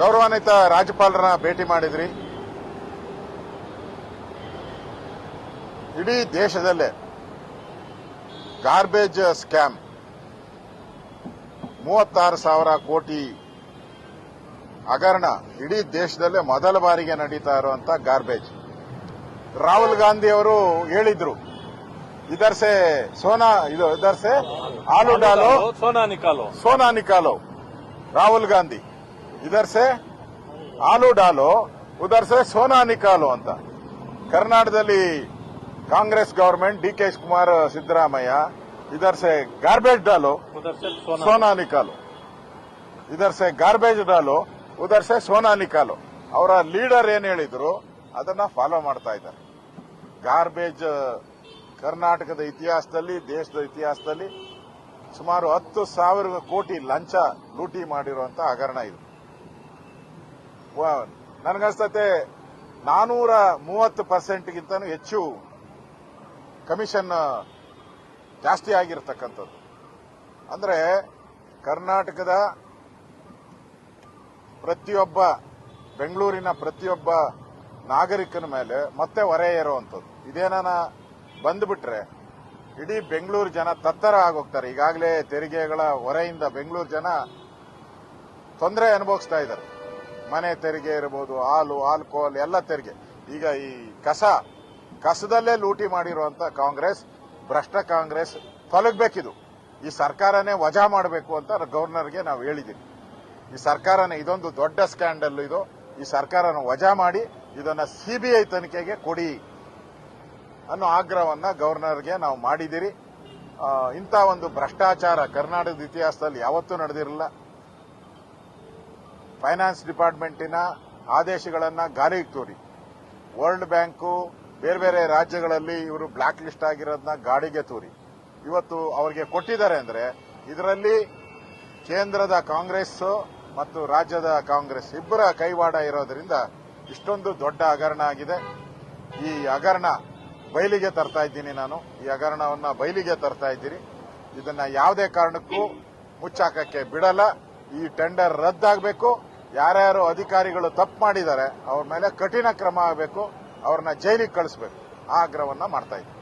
ಗೌರವಾನ್ವಿತ ರಾಜ್ಯಪಾಲರನ್ನ ಭೇಟಿ ಮಾಡಿದ್ರಿ. ಇಡೀ ದೇಶದಲ್ಲೇ ಗಾರ್ಬೇಜ್ ಸ್ಕ್ಯಾಮ್ 36,000 ಕೋಟಿ ಹಗರಣ ಇಡೀ ದೇಶದಲ್ಲೇ ಮೊದಲ ಬಾರಿಗೆ ನಡೀತಾ ಇರುವಂತ ಗಾರ್ಬೇಜ್. ರಾಹುಲ್ ಗಾಂಧಿ ಅವರು ಹೇಳಿದ್ರು, ಇದರ್ಸೆ ಆಲೂ ಡಾಲೋ ಸೋನಾ ನಿಕಾಲೋ. ರಾಹುಲ್ ಗಾಂಧಿ ಇದರ್ಸೆ ಆಲೂ ಡಾಲೋ ಉದರ್ಸೆ ಸೋನಾ ನಿಕಾಲೋ ಅಂತ. ಕರ್ನಾಟಕದಲ್ಲಿ ಕಾಂಗ್ರೆಸ್ ಗವರ್ಮೆಂಟ್ ಡಿ.ಕೆ. ಶಿವಕುಮಾರ್ ಸಿದ್ದರಾಮಯ್ಯ ಇದರ್ಸೆ ಗಾರ್ಬೇಜ್ ಡಾಲೋ ಸೋನಾ ನಿಕಾಲೋ, ಇದರ್ಸೆ ಗಾರ್ಬೇಜ್ ಡಾಲೋ ಉದರ್ಸೆ ಸೋನಾ ನಿಕಾಲೋ. ಅವರ ಲೀಡರ್ ಏನ್ ಹೇಳಿದ್ರು ಅದನ್ನ ಫಾಲೋ ಮಾಡ್ತಾ ಇದ್ದಾರೆ. ಗಾರ್ಬೇಜ್ ಕರ್ನಾಟಕದ ಇತಿಹಾಸದಲ್ಲಿ, ದೇಶದ ಇತಿಹಾಸದಲ್ಲಿ ಸುಮಾರು 10,000 ಕೋಟಿ ಲಂಚ ಲೂಟಿ ಮಾಡಿರುವಂತ ಹಗರಣ ಇದು. ನನಗನ್ಸ್ತತೆ 430%ಗಿಂತನೂ ಹೆಚ್ಚು ಕಮಿಷನ್ ಜಾಸ್ತಿ ಆಗಿರತಕ್ಕಂಥದ್ದು. ಅಂದ್ರೆ ಕರ್ನಾಟಕದ ಪ್ರತಿಯೊಬ್ಬ, ಬೆಂಗಳೂರಿನ ಪ್ರತಿಯೊಬ್ಬ ನಾಗರಿಕನ ಮೇಲೆ ಮತ್ತೆ ಹೊರೆ ಏರುವಂಥದ್ದು. ಇದೇನಾನ ಬಂದ್ಬಿಟ್ರೆ ಇಡೀ ಬೆಂಗಳೂರು ಜನ ತತ್ತರ ಆಗೋಗ್ತಾರೆ. ಈಗಾಗಲೇ ತೆರಿಗೆಗಳ ಹೊರೆಯಿಂದ ಬೆಂಗಳೂರು ಜನ ತೊಂದರೆ ಅನುಭವಿಸ್ತಾ ಇದ್ದಾರೆ. ಮನೆ ತೆರಿಗೆ ಇರಬಹುದು, ಹಾಲು, ಆಲ್ಕೋಹಾಲ್ ಎಲ್ಲ ತೆರಿಗೆ. ಈಗ ಈ ಕಸದಲ್ಲೇ ಲೂಟಿ ಮಾಡಿರುವಂತ ಕಾಂಗ್ರೆಸ್, ಭ್ರಷ್ಟ ಕಾಂಗ್ರೆಸ್ ತೊಲಗಬೇಕಿದು. ಈ ಸರ್ಕಾರನೇ ವಜಾ ಮಾಡಬೇಕು ಅಂತ ಗವರ್ನರ್ಗೆ ನಾವು ಹೇಳಿದ್ದೀವಿ. ಈ ಸರ್ಕಾರನೇ, ಇದೊಂದು ದೊಡ್ಡ ಸ್ಕ್ಯಾಂಡಲ್ ಇದು. ಈ ಸರ್ಕಾರನ ವಜಾ ಮಾಡಿ ಇದನ್ನ ಸಿಬಿಐ ತನಿಖೆಗೆ ಕೊಡಿ ಅನ್ನೋ ಆಗ್ರಹವನ್ನ ಗವರ್ನರ್ಗೆ ನಾವು ಮಾಡಿದಿರಿ. ಇಂಥ ಒಂದು ಭ್ರಷ್ಟಾಚಾರ ಕರ್ನಾಟಕದ ಇತಿಹಾಸದಲ್ಲಿ ಯಾವತ್ತೂ ನಡೆದಿರಲಿಲ್ಲ. ಫೈನಾನ್ಸ್ ಡಿಪಾರ್ಟ್ಮೆಂಟಿನ ಆದೇಶಗಳನ್ನ ಗಾಳಿಗೆ ತೋರಿ ವರ್ಲ್ಡ್ ಬ್ಯಾಂಕು ಬೇರೆ ಬೇರೆ ರಾಜ್ಯಗಳಲ್ಲಿ ಇವರು ಬ್ಲಾಕ್ ಲಿಸ್ಟ್ ಆಗಿರೋದನ್ನ ಗಾಳಿಗೆ ತೋರಿ ಇವತ್ತು ಅವರಿಗೆ ಕೊಟ್ಟಿದ್ದಾರೆ. ಅಂದ್ರೆ ಇದರಲ್ಲಿ ಕೇಂದ್ರದ ಕಾಂಗ್ರೆಸ್ ಮತ್ತು ರಾಜ್ಯದ ಕಾಂಗ್ರೆಸ್ ಇಬ್ಬರ ಕೈವಾಡ ಇರೋದ್ರಿಂದ ಇಷ್ಟೊಂದು ದೊಡ್ಡ ಹಗರಣ ಆಗಿದೆ. ಈ ಹಗರಣ ಬಯಲಿಗೆ ತರ್ತಾ ಇದ್ದೀನಿ ನಾನು. ಈ ಹಗರಣವನ್ನ ಬಯಲಿಗೆ ತರ್ತಾ ಇದ್ದೀರಿ. ಇದನ್ನ ಯಾವುದೇ ಕಾರಣಕ್ಕೂ ಮುಚ್ಚಾಕಕ್ಕೆ ಬಿಡಲ್ಲ. ಈ ಟೆಂಡರ್ ರದ್ದಾಗಬೇಕು. ಯಾರ್ಯಾರು ಅಧಿಕಾರಿಗಳು ತಪ್ಪು ಮಾಡಿದ್ದಾರೆ ಅವ್ರ ಮೇಲೆ ಕಠಿಣ ಕ್ರಮ ಆಗಬೇಕು. ಅವ್ರನ್ನ ಜೈಲಿಗೆ ಕಳಿಸಬೇಕು. ಆ ಆಗ್ರಹವನ್ನ ಮಾಡ್ತಾ ಇದ್ದೀನಿ.